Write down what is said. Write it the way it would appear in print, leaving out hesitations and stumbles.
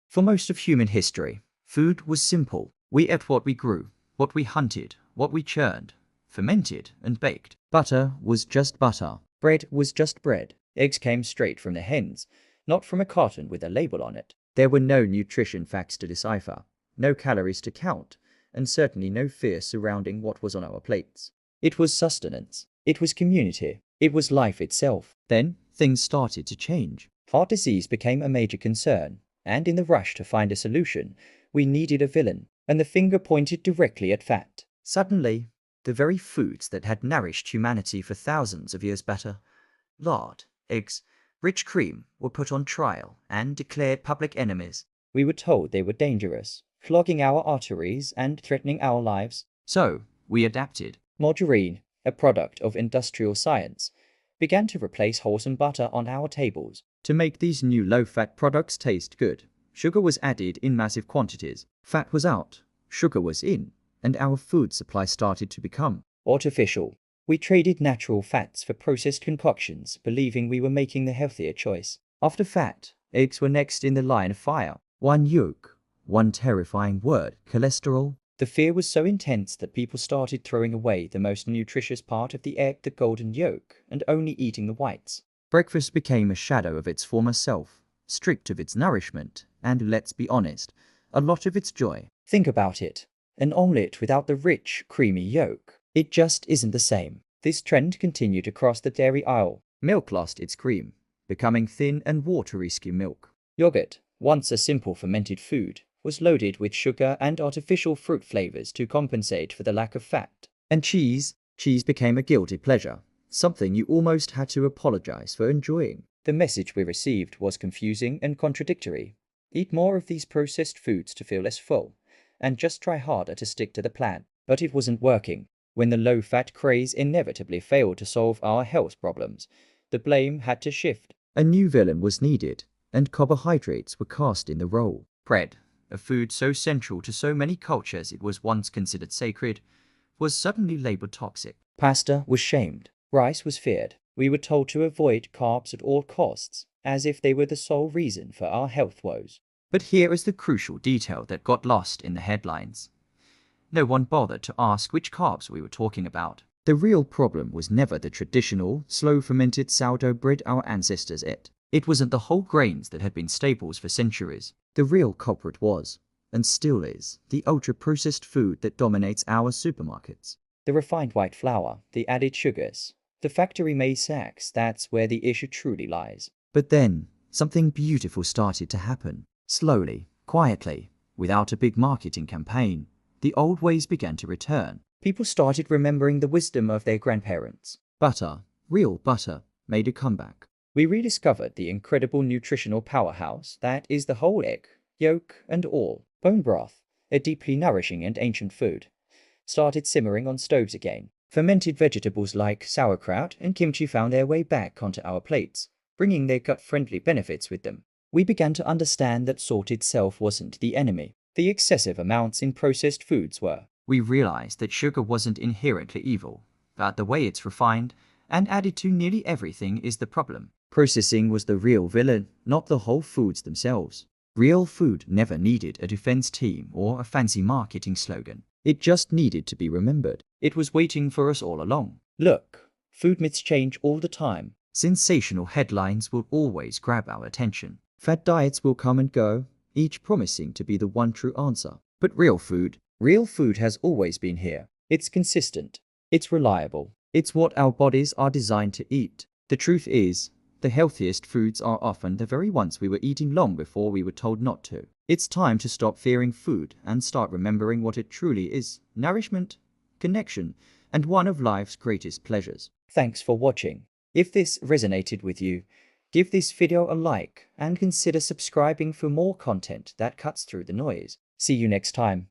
For most of human history, food was simple. We ate what we grew, what we hunted, what we churned, fermented, and baked. Butter was just butter. Bread was just bread. Eggs came straight from the hens, not from a carton with a label on it. There were no nutrition facts to decipher, no calories to count, and certainly no fear surrounding what was on our plates. It was sustenance. It was community. It was life itself. Then, things started to change. Heart disease became a major concern, and in the rush to find a solution, we needed a villain, and the finger pointed directly at fat. Suddenly, the very foods that had nourished humanity for thousands of years better, lard, eggs, rich cream, were put on trial and declared public enemies. We were told they were dangerous, clogging our arteries and threatening our lives. So, we adapted. Margarine, a product of industrial science, began to replace wholesome butter on our tables. To make these new low-fat products taste good, sugar was added in massive quantities. Fat was out, sugar was in, and our food supply started to become artificial. We traded natural fats for processed concoctions, believing we were making the healthier choice. After fat, eggs were next in the line of fire. One yolk, one terrifying word, cholesterol. The fear was so intense that people started throwing away the most nutritious part of the egg, the golden yolk, and only eating the whites. Breakfast became a shadow of its former self, stripped of its nourishment, and let's be honest, a lot of its joy. Think about it. An omelette without the rich, creamy yolk. It just isn't the same. This trend continued across the dairy aisle. Milk lost its cream, becoming thin and watery skim milk. Yogurt, once a simple fermented food, was loaded with sugar and artificial fruit flavors to compensate for the lack of fat. And cheese became a guilty pleasure, something you almost had to apologize for enjoying. The message we received was confusing and contradictory. Eat more of these processed foods to feel less full, and just try harder to stick to the plan. But it wasn't working. When the low-fat craze inevitably failed to solve our health problems, the blame had to shift. A new villain was needed, and carbohydrates were cast in the role. Bread, a food so central to so many cultures it was once considered sacred, was suddenly labeled toxic. Pasta was shamed. Rice was feared. We were told to avoid carbs at all costs, as if they were the sole reason for our health woes. But here is the crucial detail that got lost in the headlines. No one bothered to ask which carbs we were talking about. The real problem was never the traditional, slow-fermented sourdough bread our ancestors ate. It wasn't the whole grains that had been staples for centuries. The real culprit was, and still is, the ultra-processed food that dominates our supermarkets. The refined white flour, the added sugars, the factory-made snacks, that's where the issue truly lies. But then, something beautiful started to happen. Slowly, quietly, without a big marketing campaign, the old ways began to return. People started remembering the wisdom of their grandparents. Butter, real butter, made a comeback. We rediscovered the incredible nutritional powerhouse that is the whole egg, yolk, and all. Bone broth, a deeply nourishing and ancient food, started simmering on stoves again. Fermented vegetables like sauerkraut and kimchi found their way back onto our plates, bringing their gut-friendly benefits with them. We began to understand that salt itself wasn't the enemy. The excessive amounts in processed foods were. We realized that sugar wasn't inherently evil, but the way it's refined and added to nearly everything is the problem. Processing was the real villain, not the whole foods themselves. Real food never needed a defense team or a fancy marketing slogan. It just needed to be remembered. It was waiting for us all along. Look, food myths change all the time. Sensational headlines will always grab our attention. Fad diets will come and go, each promising to be the one true answer. But real food has always been here. It's consistent. It's reliable. It's what our bodies are designed to eat. The truth is, the healthiest foods are often the very ones we were eating long before we were told not to. It's time to stop fearing food and start remembering what it truly is: nourishment, connection, and one of life's greatest pleasures. Thanks for watching. If this resonated with you, give this video a like and consider subscribing for more content that cuts through the noise. See you next time.